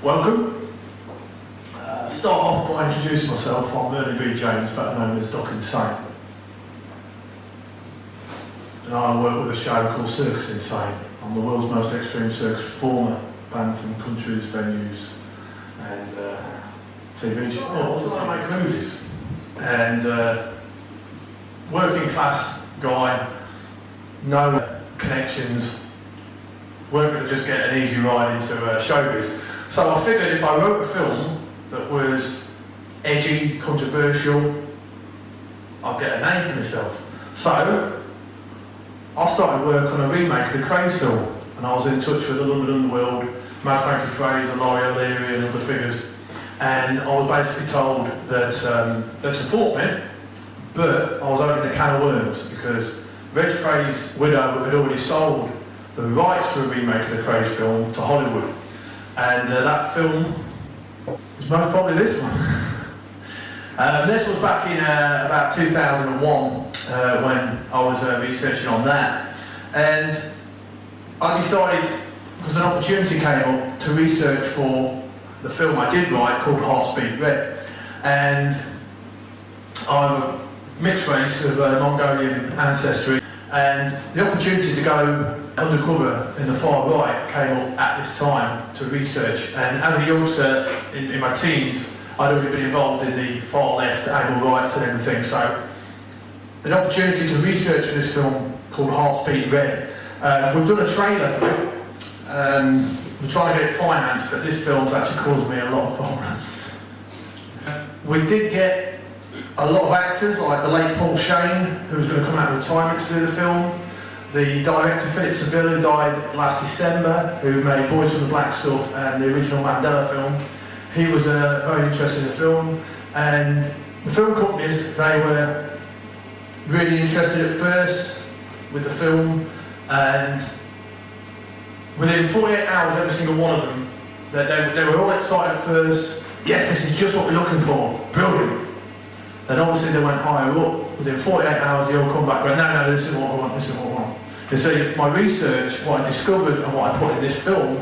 Welcome. Start off by introducing myself. I'm Ernie B. James, better known as Doc Insane. And I work with a show called Circus Insane. I'm the world's most extreme circus performer, banned from countries, venues and TV shows. I make movies. And working class guy, no connections, weren't going to just get an easy ride into showbiz. So I figured if I wrote a film that was edgy, controversial, I'd get a name for myself. So I started work on a remake of the Craze film, and I was in touch with the London Underworld, Mad Frankie Fraser, Laurie O'Leary and other figures, and I was basically told that they'd support me, but I was opening a can of worms because Reg Craze's widow had already sold the rights to a remake of the Craze film to Hollywood, and that film is most probably this one. This was back in about 2001 when I was researching on that, and I decided, because an opportunity came up to research for the film I did write called Hearts Beat Red, and I'm a mixed race of Mongolian ancestry, and the opportunity to go undercover in the far right came up at this time to research, and as a youngster in my teens I'd already been involved in the far left, animal rights and everything, so an opportunity to research for this film called Hearts Beat Red. We've done a trailer for it, we're trying to get it financed, but this film's actually caused me a lot of problems. We did get a lot of actors, like the late Paul Shane, who was going to come out of retirement to do the film. The director, Philip Seville, who died last December, who made Boys from the Black Stuff and the original Mandela film. He was very interested in the film, and the film companies, they were really interested at first with the film, and within 48 hours, every single one of them, they were all excited at first. Yes, this is just what we're looking for, brilliant. Then obviously they went higher up. Within 48 hours, they all come back going, no, this is what I want, this is what I want. You see, my research, what I discovered and what I put in this film,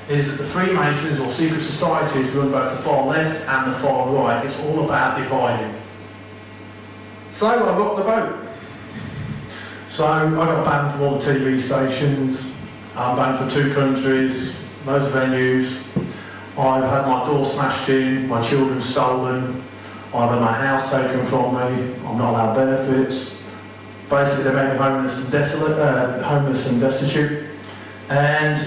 is that the Freemasons or secret societies run both the far left and the far right. It's all about dividing. So I rocked the boat. So I got banned from all the TV stations. I'm banned from 2 countries, loads of venues. I've had my door smashed in, my children stolen. I've had my house taken from me. I'm not allowed benefits. Basically, they made me homeless and desolate, homeless and destitute. And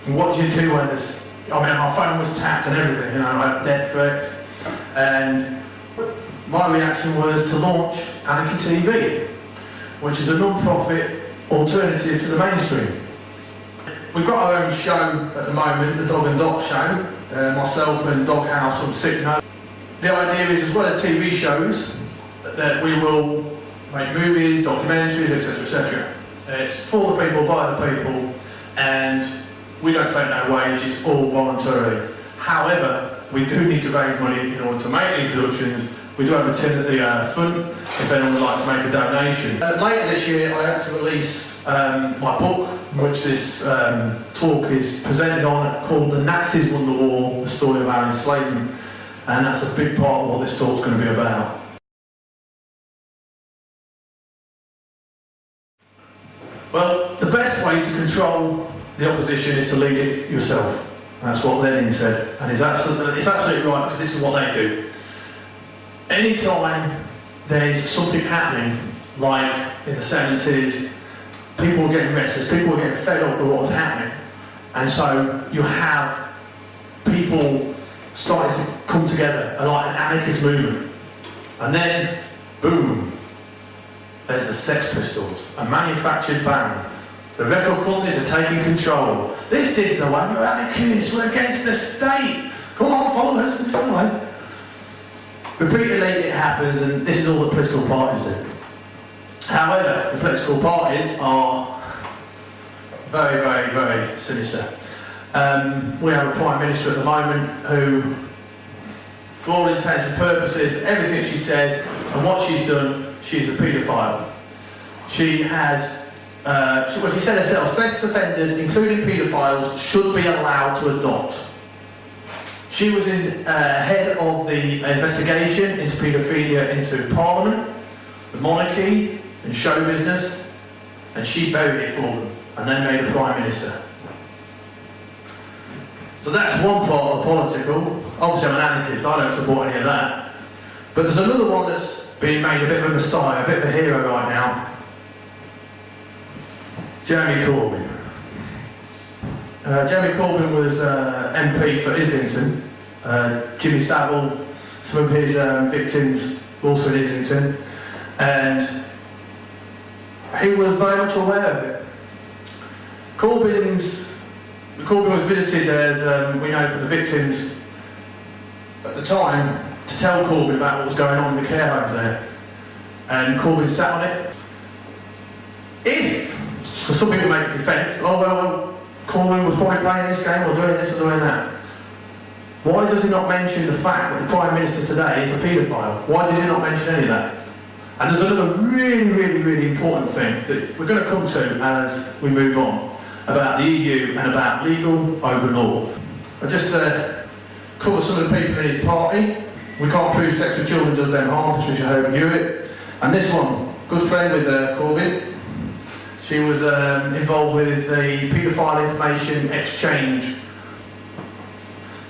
what do you do when this? I mean, my phone was tapped and everything. You know, I had death threats. And my reaction was to launch Anarchy TV, which is a non-profit alternative to the mainstream. We've got our own show at the moment, the Dog and Doc show. Myself and Doghouse from Sickno. The idea is, as well as TV shows, that we will make movies, documentaries, etc., etc. It's for the people, by the people, and we don't take no wage, it's all voluntary. However, we do need to raise money in order to make these productions. We do have a tin at the front if anyone would like to make a donation. Later this year, I have to release my book, which this talk is presented on, called The Nazis Won the War, The Story of Our Enslavement. And that's a big part of what this talk's going to be about. Well, the best way to control the opposition is to lead it yourself. That's what Lenin said, and it's absolutely right, because this is what they do. Anytime there's something happening, like in the 70s, people were getting restless, people were getting fed up with what was happening, and so you have people starting to come together, like an anarchist movement. And then, boom, there's the Sex Pistols, a manufactured band. The record companies are taking control. This is the way, we're anarchists, we're against the state. Come on, follow us, this is the way. Repeatedly it happens, and this is all that political parties do. However, the political parties are very, very, very sinister. We have a Prime Minister at the moment who, for all intents and purposes, everything she says and what she's done, she's a paedophile. She has, she said herself, sex offenders, including paedophiles, should be allowed to adopt. She was head of the investigation into paedophilia into Parliament, the monarchy, and show business, and she buried it for them, and then made her Prime Minister. So that's one part of political. Obviously I'm an anarchist, I don't support any of that. But there's another one that's being made a bit of a messiah, a bit of a hero right now. Jeremy Corbyn. Jeremy Corbyn was MP for Islington. Jimmy Savile, some of his victims also in Islington. And he was very much aware of it. Corbyn was visited, as we know from the victims at the time, to tell Corbyn about what was going on in the care homes there. And Corbyn sat on it. Because some people make a defence, oh well, Corbyn was probably playing this game or doing this or doing that. Why does he not mention the fact that the Prime Minister today is a paedophile? Why does he not mention any of that? And there's another really important thing that we're going to come to as we move on about the EU and about legal over law. I'll just cover some of the people in his party. We can't prove sex with children does them harm, Patricia Hogan Hewitt. And this one, good friend with Corbyn. She was involved with the paedophile information exchange.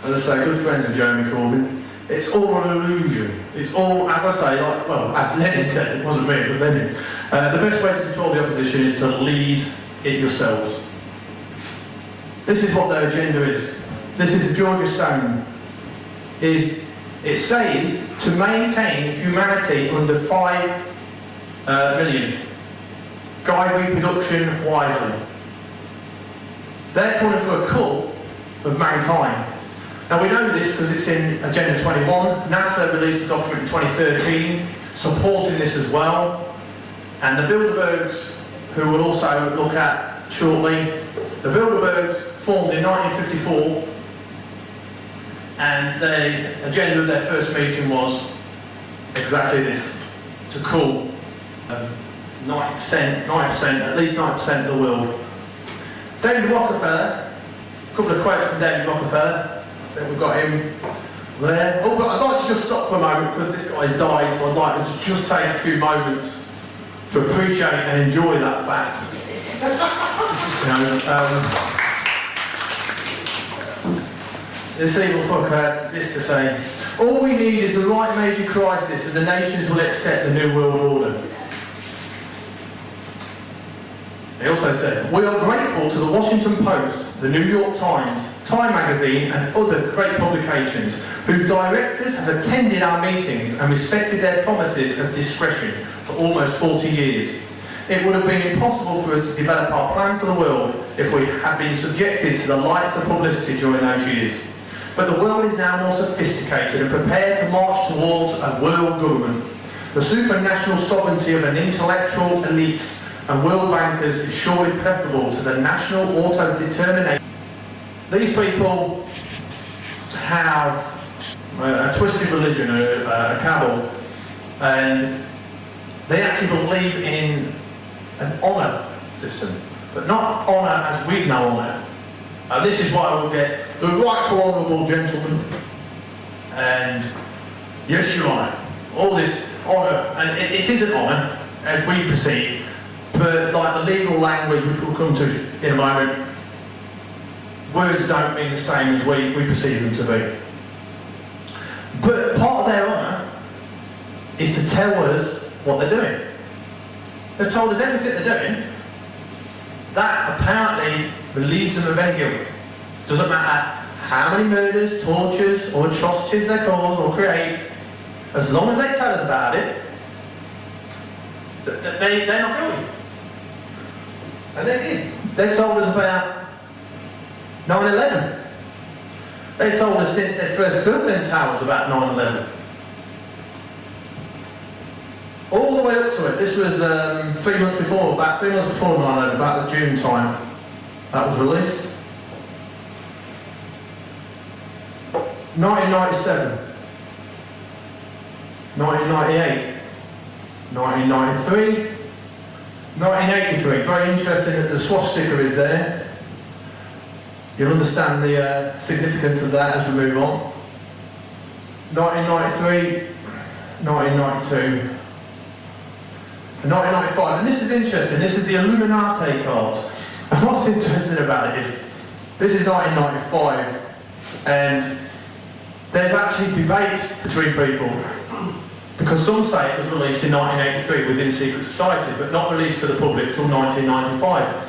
As I say, good friends with Jeremy Corbyn. It's all an illusion. It's all, as I say, like, well, as Lenin said, it wasn't me, it was Lenin. The best way to control the opposition is to lead it yourselves. This is what their agenda is. This is the Georgia Stone. It says to maintain humanity under 5 million. Guide reproduction wisely. They're calling for a cull of mankind. Now we know this because it's in Agenda 21. NASA released a document in 2013 supporting this as well. And the Bilderbergs, who we'll also look at shortly, the Bilderbergs formed in 1954, and the agenda of their first meeting was exactly this: to cull 90%, at least 90% of the world. David Rockefeller, a couple of quotes from David Rockefeller. I think we've got him there. Oh, but I'd like to just stop for a moment because this guy's died, so I'd like to just take a few moments to appreciate and enjoy that fact. This evil fucker had this to say: all we need is the right major crisis and the nations will accept the New World Order. He also said, we are grateful to the Washington Post, the New York Times, Time magazine and other great publications whose directors have attended our meetings and respected their promises of discretion for almost 40 years. It would have been impossible for us to develop our plan for the world if we had been subjected to the lights of publicity during those years. But the world is now more sophisticated and prepared to march towards a world government. The supranational sovereignty of an intellectual elite and world bankers is surely preferable to the national auto-determination. These people have a twisted religion, a cabal, and they actually believe in an honour system, but not honour as we know honour. And this is why we'll get the rightful honourable gentleman, and yes, your honour, all this honour, and it isn't honour as we perceive, but like the legal language, which we'll come to in a moment, words don't mean the same as we perceive them to be. But part of their honour is to tell us what they're doing. They've told us everything they're doing. That apparently relieves them of any guilt. Doesn't matter how many murders, tortures or atrocities they cause or create, as long as they tell us about it, they're not guilty. And they did. They told us about 9/11. They told us since they first built them towers about 9/11. All the way up to it. This was 3 months before, about 3 months before 9/11, about the June time that was released. 1997, 1998, 1993, 1983. Very interesting that the swastika is there. You'll understand the significance of that as we move on. 1993, 1992, and 1995. And this is interesting, this is the Illuminati cards. And what's interesting about it is, this is 1995, and there's actually debates between people, because some say it was released in 1983 within secret societies, but not released to the public till 1995.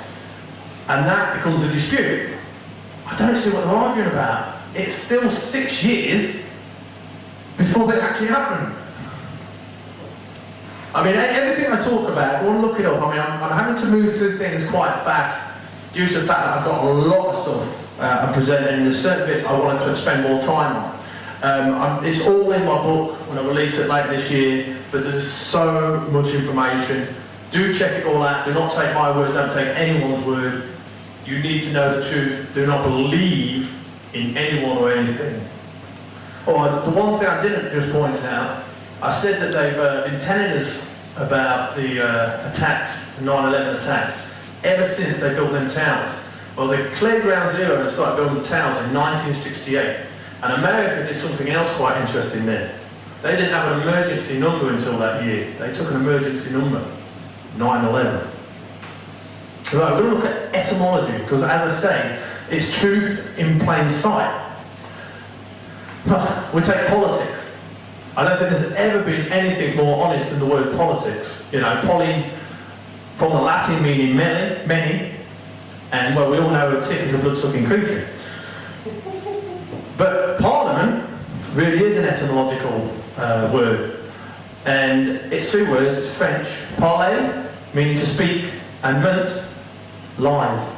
And that becomes a dispute. I don't see what they're arguing about. It's still 6 years before they actually happen. I mean, everything I talk about, go and look it up. I mean, I'm having to move through things quite fast due to the fact that I've got a lot of stuff I'm presenting, and there's certain bits I want to spend more time on. It's all in my book when I release it later this year, but there's so much information. Do check it all out. Do not take my word, don't take anyone's word. You need to know the truth. Do not believe in anyone or anything. Oh, the one thing I didn't just point out, I said that they've been telling us about the attacks, the 9/11 attacks, ever since they built them towers. Well, they cleared ground zero and started building towers in 1968. And America did something else quite interesting then. They didn't have an emergency number until that year. They took an emergency number, 9/11. Right, we're going to look at etymology, because as I say, it's truth in plain sight. We take politics. I don't think there's ever been anything more honest than the word politics. You know, poly, from the Latin meaning many, and well, we all know a tick is a blood-sucking creature. But parliament really is an etymological word. And it's two words, it's French. Parler, meaning to speak, and ment, lies.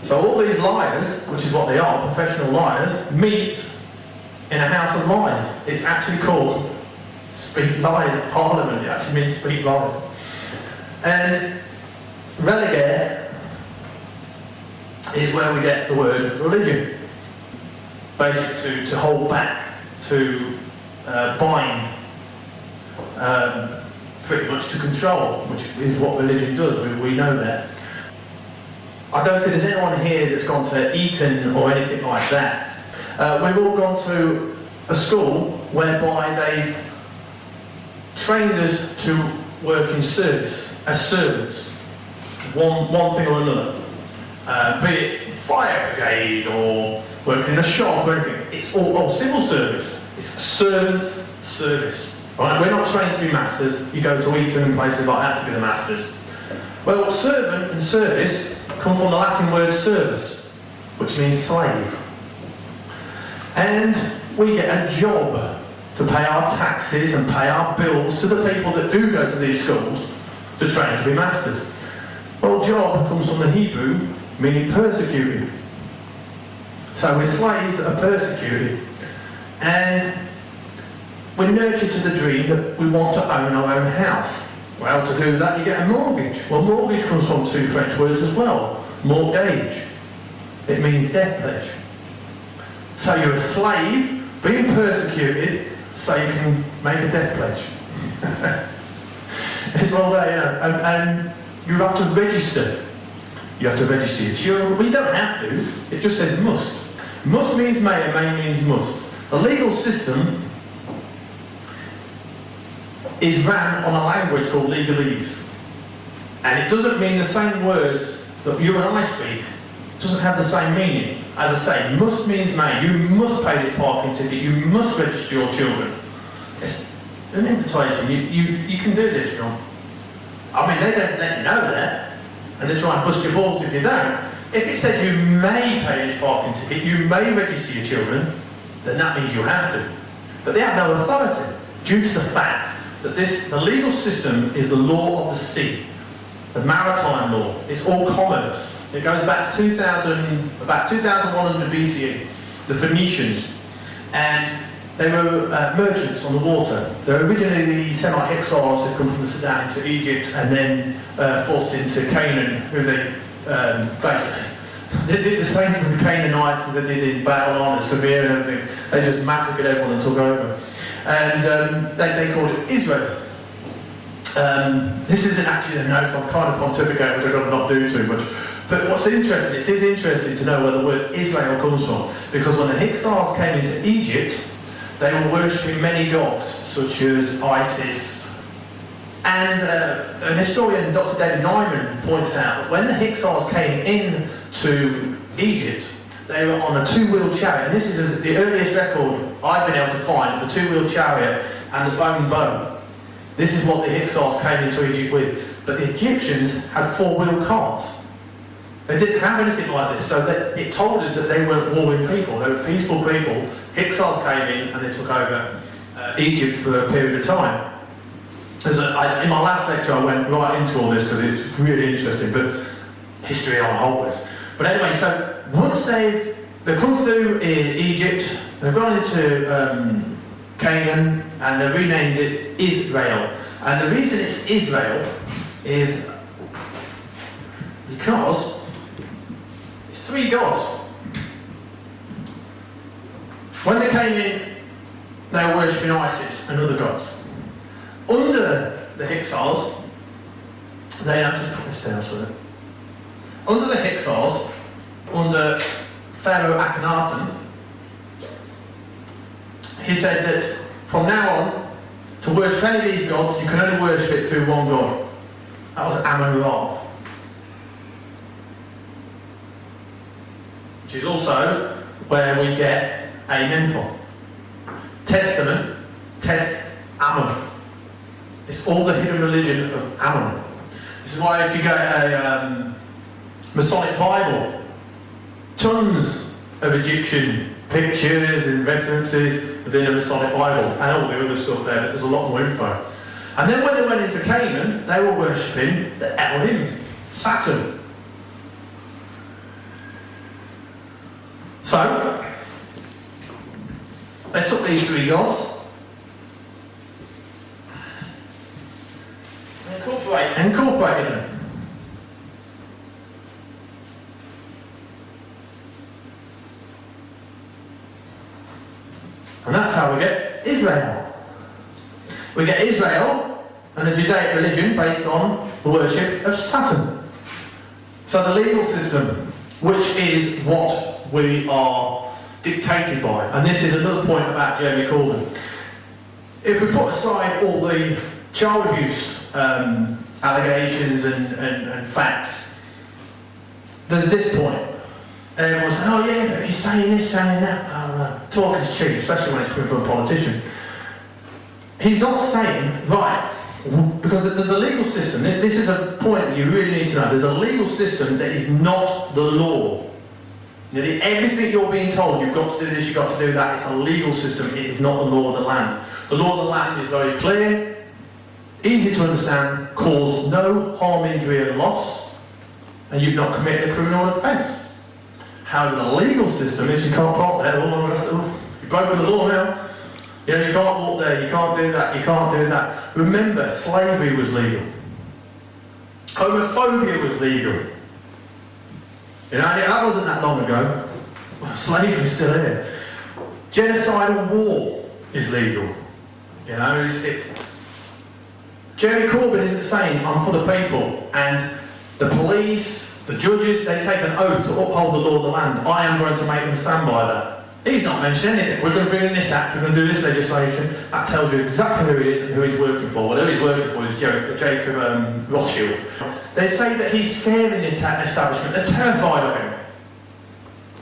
So all these liars, which is what they are, professional liars, meet in a house of lies. It's actually called Speak Lies Parliament. It actually means speak lies. And relegare is where we get the word religion. Basically to hold back, to bind, pretty much to control, which is what religion does. We know that. I don't think there's anyone here that's gone to Eton or anything like that. We've all gone to a school whereby they've trained us to work in service, as servants, one thing or another. Be it fire brigade or working in a shop or anything. It's all civil service. It's servants' service. Right? We're not trained to be masters. You go to Eton and places like that to be the masters. Well, servant and service come from the Latin word servus, which means slave. And we get a job to pay our taxes and pay our bills to the people that do go to these schools to train to be masters. Well, job comes from the Hebrew, meaning persecuted. So we're slaves that are persecuted. And we're nurtured to the dream that we want to own our own house. Well, to do that you get a mortgage. Well, mortgage comes from two French words as well. Mortgage. It means death pledge. So you're a slave, being persecuted, so you can make a death pledge. It's all there, you know. And you have to register. You have to register your children. Well, you don't have to. It just says must. Must means may, and may means must. The legal system is ran on a language called legalese. And it doesn't mean the same words that you and I speak. It doesn't have the same meaning. As I say, must means may. You must pay this parking ticket. You must register your children. It's an invitation. You can do this, John. I mean, they don't let you know that. And they try and bust your balls if you don't. If it said you may pay this parking ticket, you may register your children, then that means you have to. But they have no authority due to the fact that the legal system is the law of the sea, the maritime law. It's all commerce. It goes back to about 2100 BCE, the Phoenicians, and they were merchants on the water. They were originally the Semite exiles who come from the Sudan into Egypt and then forced into Canaan, who they basically they did the same to the Canaanites as they did in Babylon and Syria and everything. They just massacred everyone and took over. And they called it Israel. This isn't actually a note, I'm kind of pontificating, which I've got to not do too much. But what's interesting, it is interesting to know where the word Israel comes from. Because when the Hyksos came into Egypt, They were worshipping many gods, such as Isis. And an historian, Dr. David Nyman, points out that when the Hyksos came into Egypt, they were on a two-wheeled chariot, and this is the earliest record I've been able to find of the two-wheeled chariot and the bone bow. This is what the Hyksos came into Egypt with. But the Egyptians had four-wheeled carts. They didn't have anything like this, so it told us that they weren't warring people. They were peaceful people. Hyksos came in and they took over Egypt for a period of time. In my last lecture, I went right into all this because it's really interesting, but history on a whole list. But anyway, so once they've come through Egypt, they've gone into Canaan, and they've renamed it Israel. And the reason it's Israel is because it's three gods. When they came in, they were worshipping Isis and other gods. Under the Hyksos, I'm just putting this down so that. Under the Hyksos, under Pharaoh Akhenaten, he said that from now on, to worship any of these gods, you can only worship it through one god. That was Amun-Ra. Which is also where we get Amen from. Testament, Amun. It's all the hidden religion of Amun. This is why if you get a Masonic Bible, tons of Egyptian pictures and references within the Masonic Bible, and all the other stuff there, but there's a lot more info. And then when they went into Canaan, they were worshipping the Elohim, Saturn. So, they took these three gods, and incorporated them. And that's how we get Israel. We get Israel and the Judaic religion based on the worship of Saturn. So the legal system, which is what we are dictated by. And this is another point about Jeremy Corbyn. If we put aside all the child abuse allegations and facts, there's this point. Everyone's saying, oh yeah, but he's saying this, saying that. Talk is cheap, especially when it's coming from a politician. He's not saying, right, because there's a legal system. This is a point that you really need to know. There's a legal system that is not the law. Everything you're being told, you've got to do this, you've got to do that, it's a legal system, it is not the law of the land. The law of the land is very clear, easy to understand, cause no harm, injury and loss, and you've not committed a criminal offence. However, the legal system is you can't park there, you've broken the law now. You can't walk there, you can't do that, you can't do that. Remember, slavery was legal. Homophobia was legal. That wasn't that long ago. Slavery's still here. Genocide and war is legal. Jeremy Corbyn isn't saying, I'm for the people, and the police, the judges, they take an oath to uphold the law of the land. I am going to make them stand by that. He's not mentioned anything. We're going to bring in this act, we're going to do this legislation. That tells you exactly who he is and who he's working for. Whatever he's working for is Jacob Rothschild. They say that he's scaring the establishment. They're terrified of him.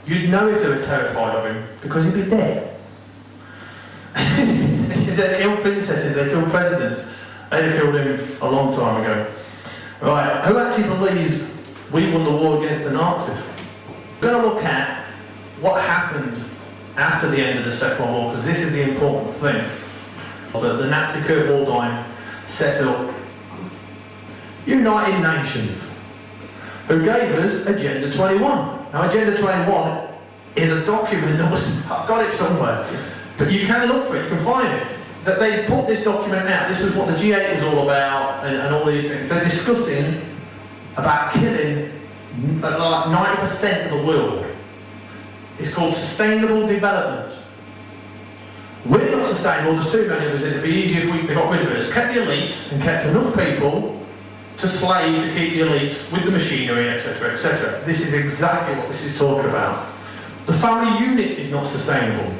You'd know if they were terrified of him, because he'd be dead. They killed princesses, they killed presidents. They'd have killed him a long time ago. Right, who actually believes we won the war against the Nazis? We're going to look at what happened after the end of the Second World War, because this is the important thing. The Nazi Kurt Waldheim set up United Nations, who gave us Agenda 21. Now, Agenda 21 is a document that was, I've got it somewhere, but you can look for it, you can find it. That they put this document out, this was what the G8 was all about, and all these things. They're discussing about killing like 90% of the world. It's called sustainable development. We're not sustainable, there's too many of us, it'd be easier if they got rid of it. It's kept the elite and kept enough people to slave to keep the elite with the machinery, etc., etc. This is exactly what this is talking about. The family unit is not sustainable.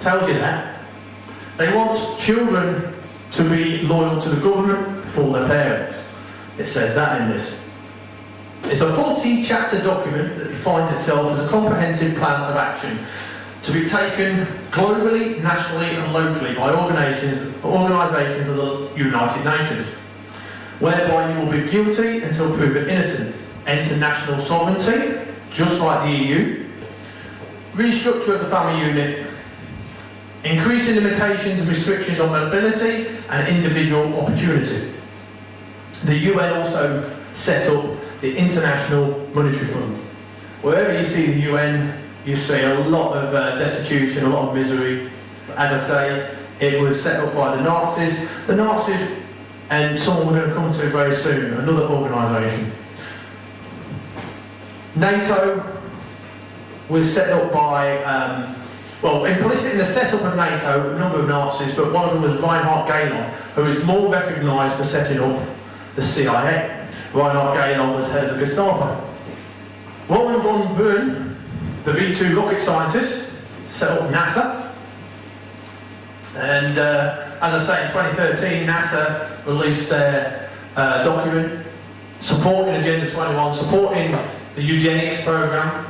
Tells you that. They want children to be loyal to the government before their parents. It says that in this. It's a 40-chapter document that defines itself as a comprehensive plan of action to be taken globally, nationally and locally by organisations of the United Nations, whereby you will be guilty until proven innocent, enter national sovereignty, just like the EU, restructure of the family unit, increasing limitations and restrictions on mobility and individual opportunity. The UN also set up the International Monetary Fund. Wherever you see the UN, you see a lot of destitution, a lot of misery. As I say, it was set up by the Nazis. The Nazis, and someone we're going to come to very soon, another organisation. NATO was set up by, well, implicit in the setup of NATO, a number of Nazis, but one of them was Reinhard Gehlen, who is more recognised for setting up the CIA. Reinhard Gehlen was head of the Gestapo. Roland von Braun, the V2 rocket scientist, set up NASA. And as I say, in 2013, NASA released their document supporting Agenda 21, supporting the eugenics program.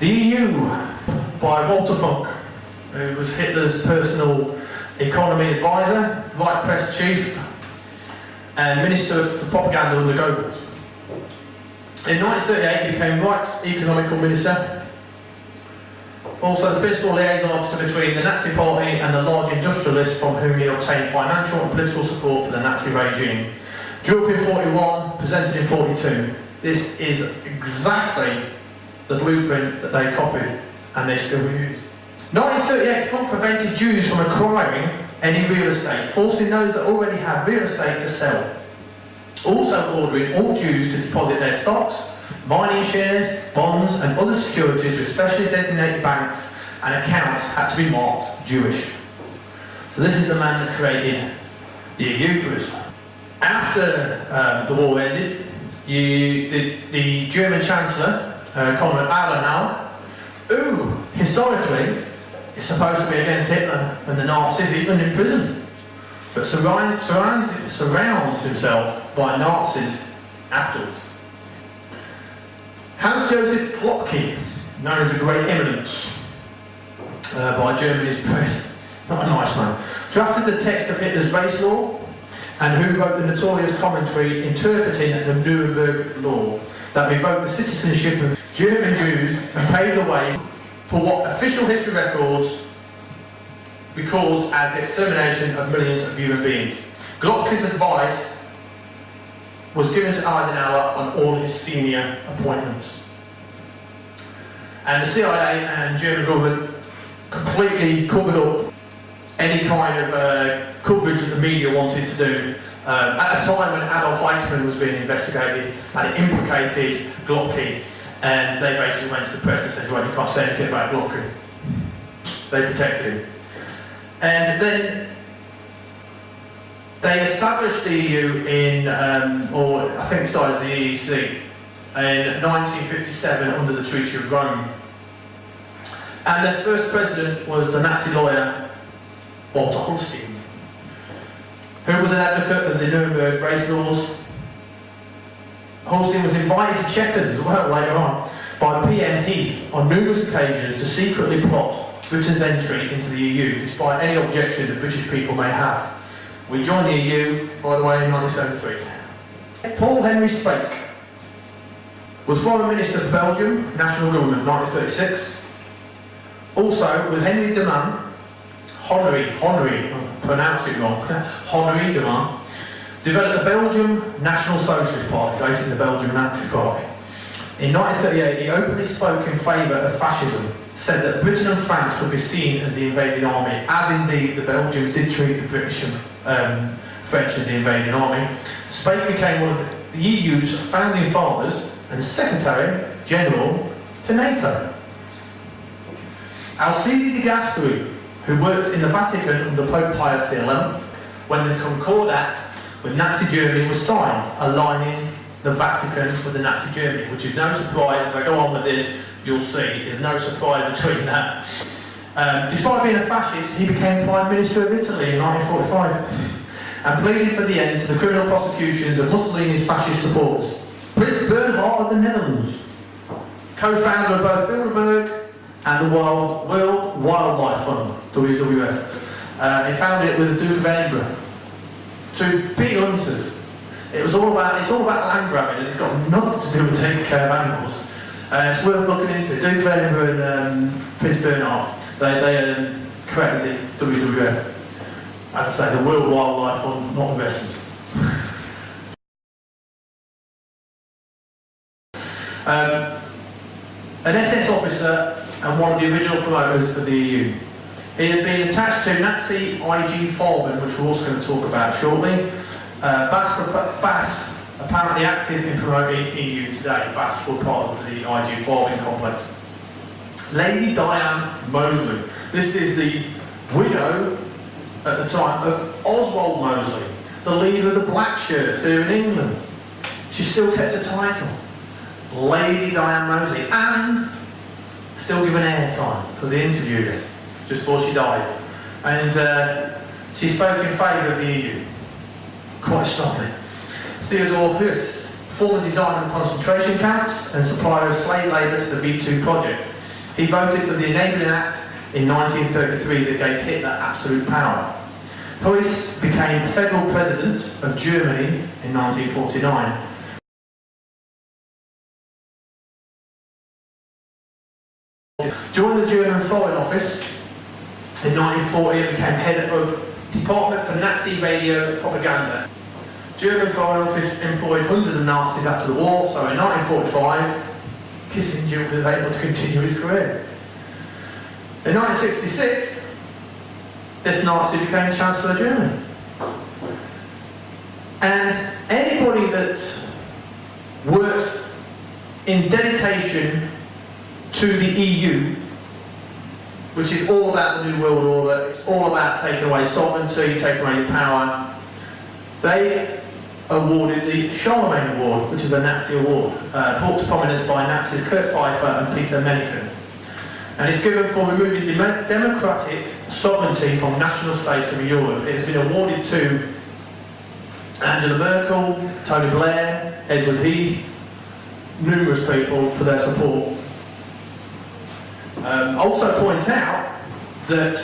The EU, by Walter Funk, who was Hitler's personal economy advisor, right press chief, and Minister for Propaganda under Goebbels. In 1938 he became Reich's economical minister, also the principal liaison officer between the Nazi Party and the large industrialists from whom he obtained financial and political support for the Nazi regime. Drew up in 41, presented in 42. This is exactly the blueprint that they copied and they still use. 1938 Funk prevented Jews from acquiring any real estate, forcing those that already had real estate to sell. Also ordering all Jews to deposit their stocks, mining shares, bonds and other securities with specially designated banks, and accounts had to be marked Jewish. So this is the man that created the EU for us. After the war ended, the German Chancellor, Konrad Adenauer, who historically is supposed to be against Hitler and the Nazis, even in prison, but surrounds himself by Nazis afterwards. Hans-Josef Glocke, known as the Great Eminence by Germany's press, not a nice man, drafted the text of Hitler's race law and who wrote the notorious commentary interpreting the Nuremberg Law that revoked the citizenship of German Jews and paved the way for what official history records as the extermination of millions of human beings. Glocke's advice was given to Adenauer on all his senior appointments. And the CIA and German government completely covered up any kind of coverage that the media wanted to do. At a time when Adolf Eichmann was being investigated and it implicated Glocke, and they basically went to the press and said, well, you can't say anything about Glocke. They protected him. And then they established the EU in, or I think it started as the EEC, in 1957 under the Treaty of Rome. And their first president was the Nazi lawyer Walter Holstein, who was an advocate of the Nuremberg race laws. Holstein was invited to Chequers as well later on by PM Heath on numerous occasions to secretly plot Britain's entry into the EU, despite any objection that British people may have. We joined the EU, by the way, in 1973. Paul Henry Speke was Foreign Minister for Belgium, National Government, 1936. Also, with Henry de Man, Honoré, I pronounced it wrong, Honoré de Man, developed the Belgium National Socialist Party, basically the Belgian Nazi Party. In 1938, he openly spoke in favour of fascism, said that Britain and France would be seen as the invading army, as indeed the Belgians did treat the British and French as the invading army. Speke became one of the EU's founding fathers and Secretary General to NATO. Alcide de Gasperi, who worked in the Vatican under Pope Pius XI, when the Concordat with Nazi Germany was signed, aligning the Vatican with the Nazi Germany, which is no surprise. As I go on with this, you'll see there's no surprise between that. Despite being a fascist, he became Prime Minister of Italy in 1945 and pleaded for the end to the criminal prosecutions of Mussolini's fascist supporters. Prince Bernhard of the Netherlands, co-founder of both Bilderberg and the World Wildlife Fund, WWF. He founded it with the Duke of Edinburgh. Two big hunters. It's all about land grabbing, and it's got nothing to do with taking care of animals. It's worth looking into. Duke of Edinburgh and Prince Bernhard, they created the WWF. As I say, the World Wildlife Fund, not investment. An SS officer and one of the original promoters of the EU. He had been attached to Nazi IG Farben, which we're also going to talk about shortly. BASF, apparently active in promoting EU today. BASF were part of the IG Farben complex. Lady Diane Mosley. This is the widow, at the time, of Oswald Mosley, the leader of the Black Shirts here in England. She still kept her title, Lady Diane Mosley, and still given airtime, because they interviewed her just before she died. And she spoke in favour of the EU, quite strongly. Theodore Heuss, former designer of concentration camps and supplier of slave labour to the V2 project. He voted for the Enabling Act in 1933 that gave Hitler absolute power. Heuss became federal president of Germany in 1949. Joined the German Foreign Office in 1940 and became head of Department for Nazi Radio Propaganda. German Foreign Office employed hundreds of Nazis after the war, so in 1945, Kissinger was able to continue his career. In 1966, this Nazi became Chancellor of Germany. And anybody that works in dedication to the EU, which is all about the New World Order, it's all about taking away sovereignty, taking away power, they awarded the Charlemagne Award, which is a Nazi award, brought to prominence by Nazis Kurt Pfeiffer and Peter Meniken. And it's given for removing democratic sovereignty from national states of Europe. It has been awarded to Angela Merkel, Tony Blair, Edward Heath, numerous people for their support. Also point out that,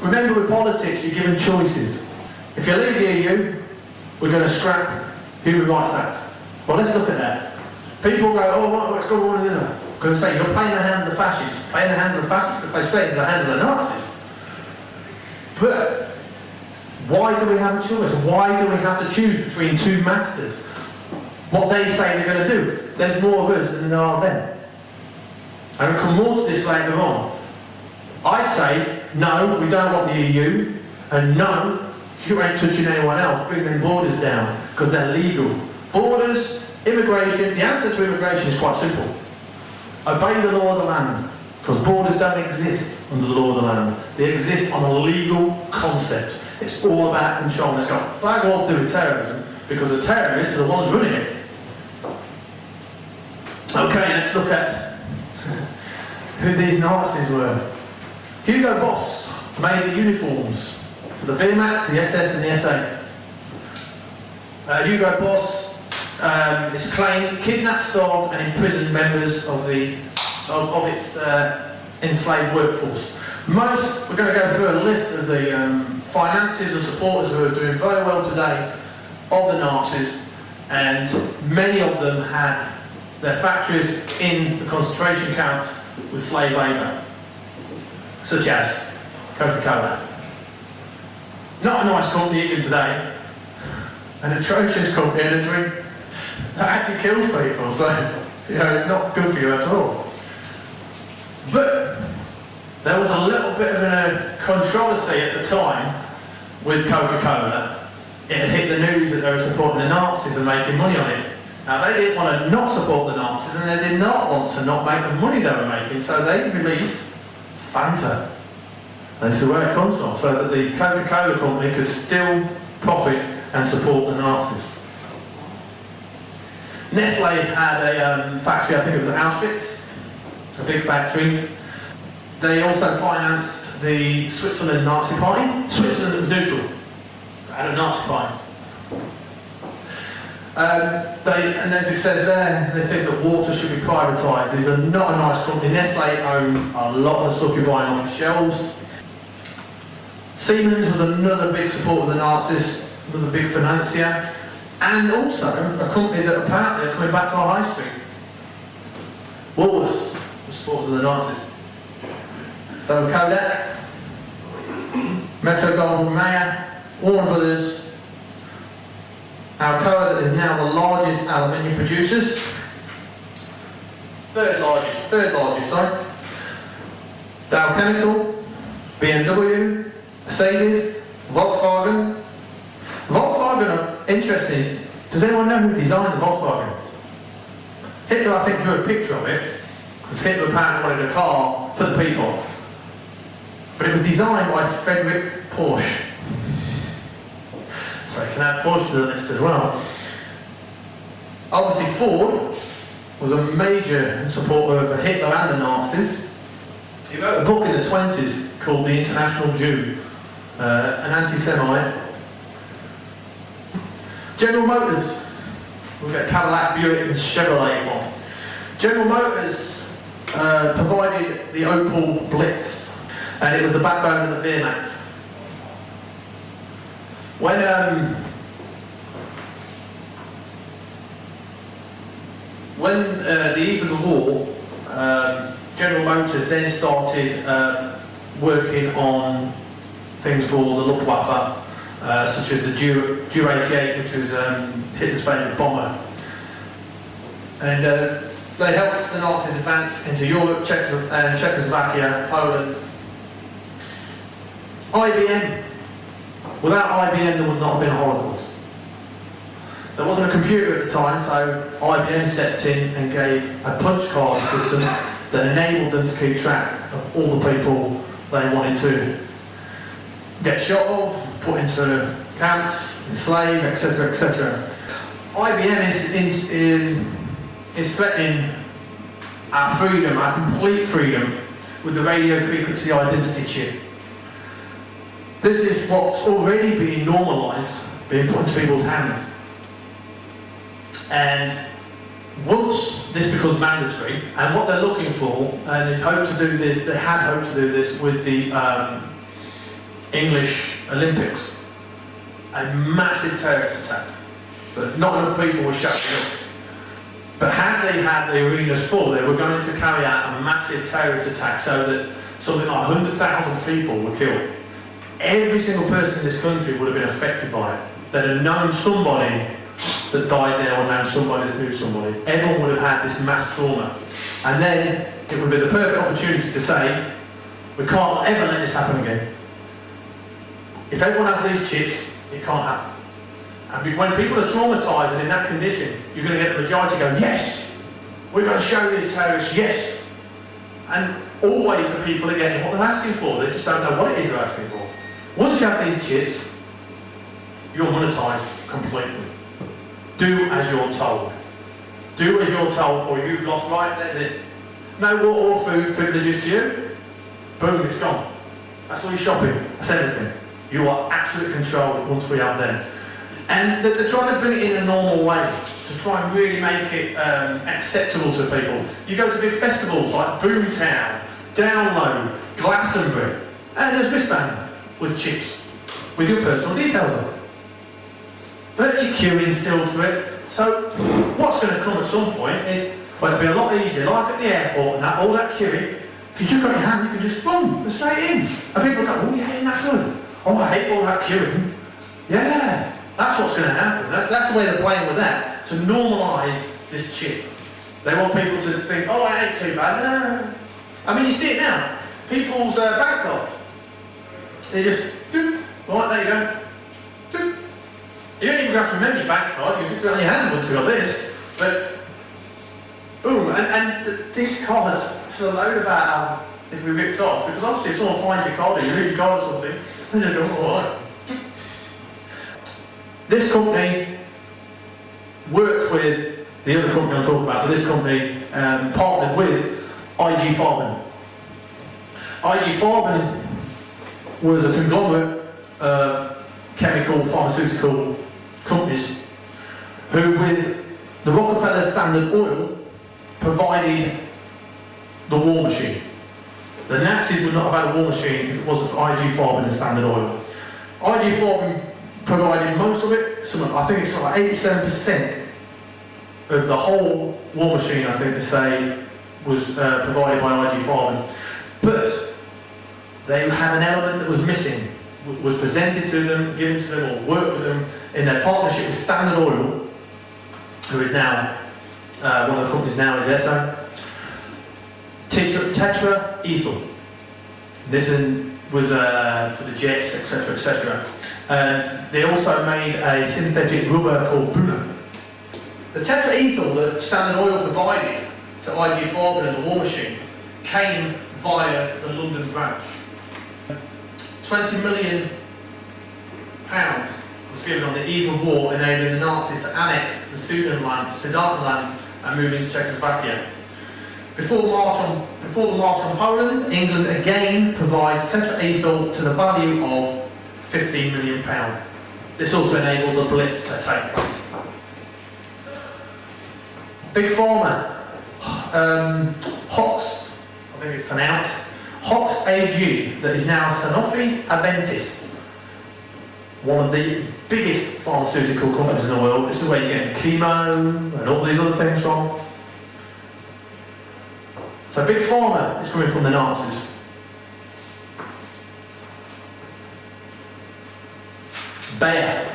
remember with politics you're given choices. If you leave the EU, we're going to scrap Human Rights Act. Well, let's look at that. People go, oh, what's going on with that? Because they say, you're playing the hand of the fascists. Playing the hands of the fascists, you play straight into the hands of the Nazis. But why do we have a choice? Why do we have to choose between two masters? What they say they're going to do. There's more of us than there are them. And we'll come more to this later on. I'd say, no, we don't want the EU, and no, you ain't touching anyone else, bring them borders down, because they're legal. Borders, immigration, the answer to immigration is quite simple. Obey the law of the land, because borders don't exist under the law of the land. They exist on a legal concept. It's all about control. And it's got blag all to do with terrorism, because the terrorists are the ones running it. Okay, let's look at who these Nazis were. Hugo Boss made the uniforms for the Wehrmacht, the SS and the SA. Hugo Boss is claimed kidnapped, starved and imprisoned members of its enslaved workforce. We're going to go through a list of the finances and supporters who are doing very well today of the Nazis, and many of them had their factories in the concentration camps with slave labour, such as Coca-Cola. Not a nice company even today, an atrocious company and a drink that actually kills people, so it's not good for you at all. But there was a little bit of a controversy at the time with Coca-Cola. It had hit the news that they were supporting the Nazis and making money on it. Now they didn't want to not support the Nazis, and they did not want to not make the money they were making, so they released Fanta. And this is where it comes from, so that the Coca-Cola company could still profit and support the Nazis. Nestle had a factory, I think it was at Auschwitz, a big factory. They also financed the Switzerland Nazi Party. Switzerland was neutral, had a Nazi Party. And as it says there, they think that water should be privatised. These are not a nice company. Nestle own a lot of the stuff you're buying off the shelves. Siemens was another big supporter of the Nazis, another big financier, and also a company that apparently are coming back to our high street. Woolworths were supporters of the Nazis. So Kodak, Metro-Goldwyn-Mayer, Warner Brothers, Alcoa, that is now the largest aluminium producers. Third largest, sorry. Dow Chemical, BMW, Mercedes, Volkswagen. Volkswagen are interesting. Does anyone know who designed the Volkswagen? Hitler, I think, drew a picture of it, because Hitler apparently wanted a car for the people. But it was designed by Friedrich Porsche. So you can add Porsche to the list as well. Obviously Ford was a major supporter of Hitler and the Nazis. He wrote a book in the 20s called The International Jew, an anti-Semite. General Motors, we'll get Cadillac, Buick and Chevrolet from. General Motors provided the Opel Blitz, and it was the backbone of the Wehrmacht. When the eve of the war, General Motors then started working on things for the Luftwaffe, such as the Ju-88, which was Hitler's favourite bomber. And they helped the Nazis advance into Europe, Czechoslovakia, Poland. IBM. Without IBM, there would not have been a Holocaust. There wasn't a computer at the time, so IBM stepped in and gave a punch card system that enabled them to keep track of all the people they wanted to get shot of, put into camps, enslave, etc., etc. IBM is threatening our freedom, our complete freedom, with the radio frequency identity chip. This is what's already being normalised, being put into people's hands. And once this becomes mandatory, and what they're looking for, and they hope to do this, they had hoped to do this with the English Olympics, a massive terrorist attack, but not enough people were showing up. But had they had the arenas full, they were going to carry out a massive terrorist attack so that something like 100,000 people were killed. Every single person in this country would have been affected by it. They'd have known somebody that died there, or known somebody that knew somebody. Everyone would have had this mass trauma. And then it would be the perfect opportunity to say, we can't ever let this happen again. If everyone has these chips, it can't happen. And when people are traumatised and in that condition, you're going to get the majority go, yes, we're going to show these terrorists, yes. And always the people are getting what they're asking for. They just don't know what it is they're asking for. Once you have these chips, you're monetised completely. Do as you're told. Do as you're told, or you've lost, right, that's it. No water or food privileges to you. Boom, it's gone. That's all your shopping, that's everything. You are absolutely controlled once we have them. And they're trying to bring it in a normal way, to try and really make it acceptable to people. You go to big festivals like Boomtown, Download, Glastonbury, and there's wristbands with chips, with your personal details on it. But you're queuing still for it. So what's going to come at some point is, well, it'll be a lot easier, like at the airport and that, all that queuing. If you just got your hand, you can just boom, go straight in. And people go, oh yeah, isn't that good? Oh, I hate all that queuing. Yeah, that's what's going to happen. That's the way they're playing with that, to normalise this chip. They want people to think, oh, it ain't too bad. No. I mean, you see it now. People's bank cards. They just, doop, right, there you go. Doop. You don't even have to remember your bank card, you just do it on your hand once you've got this. But, boom, and these cards, it's a load about how they can be ripped off, because obviously if someone finds your card or you lose your card or something, they just go, alright. This company worked with the other company I'm talking about, but this company partnered with IG Farben. IG Farben was a conglomerate of chemical, pharmaceutical companies who, with the Rockefeller Standard Oil, provided the war machine. The Nazis would not have had a war machine if it wasn't for IG Farben and Standard Oil. IG Farben provided most of it. I think it's like 87% of the whole war machine, I think they say, was provided by IG Farben. But they had an element that was missing, was presented to them, given to them, or worked with them in their partnership with Standard Oil, who is now, one of the companies now is Esso. Tetraethyl. This was for the jets, etc., etc. They also made a synthetic rubber called Buna. The tetraethyl that Standard Oil provided to IG Farben and the war machine came via the London branch. £20 million was given on the eve of war, enabling the Nazis to annex the Sudetenland and move into Czechoslovakia. Before the march on Poland, England again provides tetraethyl to the value of £15 million. This also enabled the Blitz to take place. Big Pharma, Hoxt, I think it's pronounced, Hoxt AG, that is now Sanofi Aventis, one of the biggest pharmaceutical companies in the world. This is where you get chemo and all these other things from. So Big Pharma is coming from the Nazis. Bayer.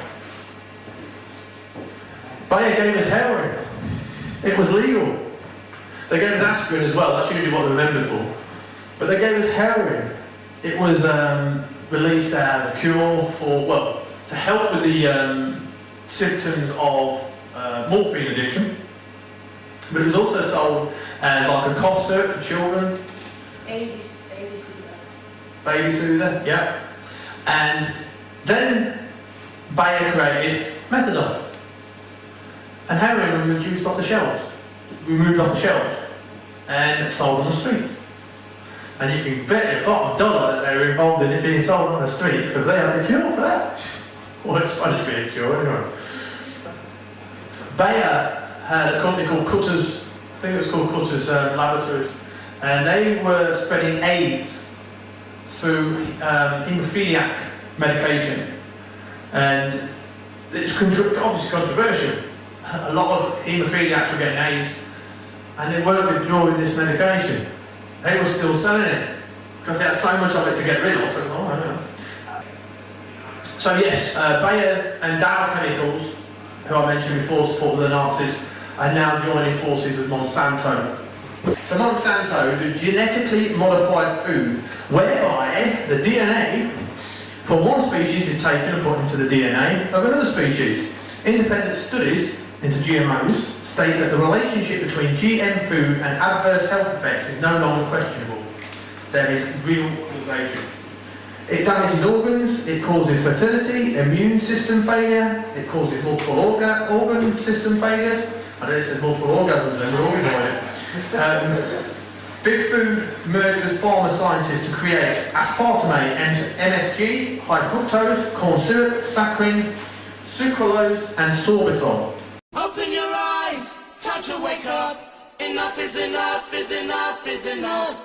Bayer gave us heroin. It was legal. They gave us aspirin as well, that's usually what they're remembered for. But they gave us heroin. It was released as a cure for, well, to help with the symptoms of morphine addiction. But it was also sold as like a cough syrup for children. Baby soother. Baby soother, yeah. And then Bayer created methadone. And heroin was reduced off the shelves, removed off the shelves, and sold on the streets. And you can bet your bottom dollar that they were involved in it being sold on the streets because they had the cure for that. Well, it's supposed to be a cure anyway. Bayer had a company called Cutters, I think it was called Cutters Laboratories, and they were spreading AIDS through haemophiliac medication. And it's obviously controversial. A lot of haemophiliacs were getting AIDS, and they weren't withdrawing this medication. They were still selling it because they had so much of it to get rid of. So it was, oh, I don't know. So yes, Bayer and Dow Chemicals, who I mentioned before, supported the Nazis, are now joining forces with Monsanto. So Monsanto do genetically modified food, whereby the DNA from one species is taken and put into the DNA of another species. Independent studies into GMOs state that the relationship between GM food and adverse health effects is no longer questionable. There is real causation. It damages organs, it causes fertility, immune system failure, it causes multiple organ system failures. I know it says multiple orgasms and we're all enjoying it. Big Food merged with pharma scientists to create aspartame and MSG, high fructose, corn syrup, saccharin, sucralose and sorbitol. Open your eyes, time to wake up. Enough is enough, is enough, is enough.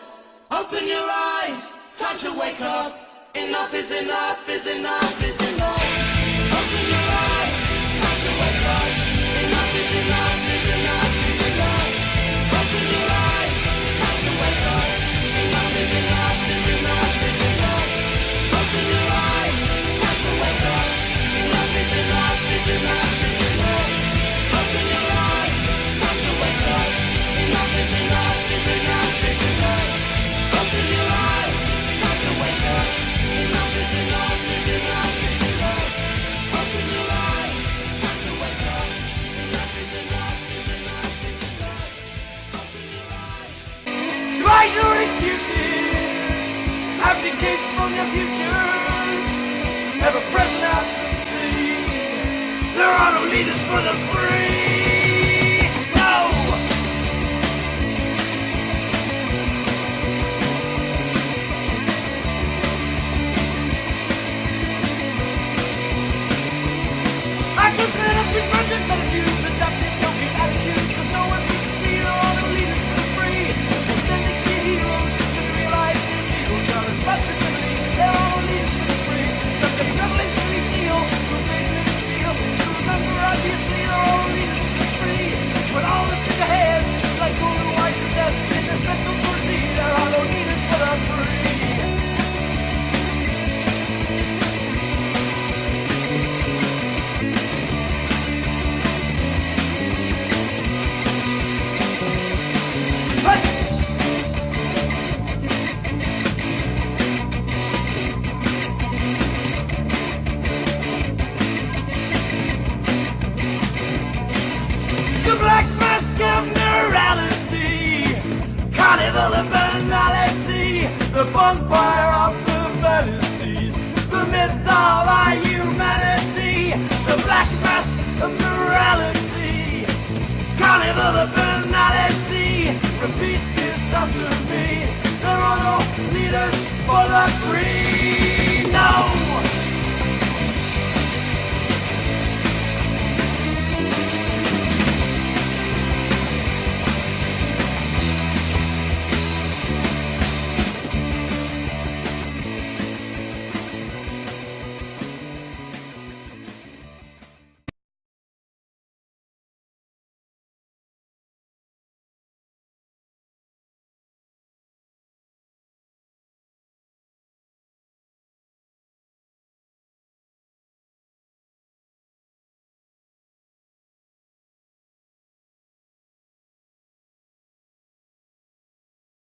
Open your eyes, time to wake up. Enough is enough, is enough, is enough. Open your eyes, time to wake up. Enough is enough, is enough, is enough. Open your eyes, time to wake up. Enough is enough, is enough, is enough. Open your eyes, time to wake up. Enough is enough, is enough, is enough. Open your eyes, time to wake up. Enough is enough, is enough, is enough. Open your eyes, time to wake up. Enough is enough, is enough, is enough. Open your eyes, time to wake up. Enough is enough, is enough, is enough. Open your eyes. Devise your excuses, abdicate from your futures. Ever present absentee. There are no leaders for the free. No! Carnival of banality, the bonfire of the fantasies, the myth of our humanity, the black mask of morality. Carnival of banality, repeat this after me. There are no leaders for the free.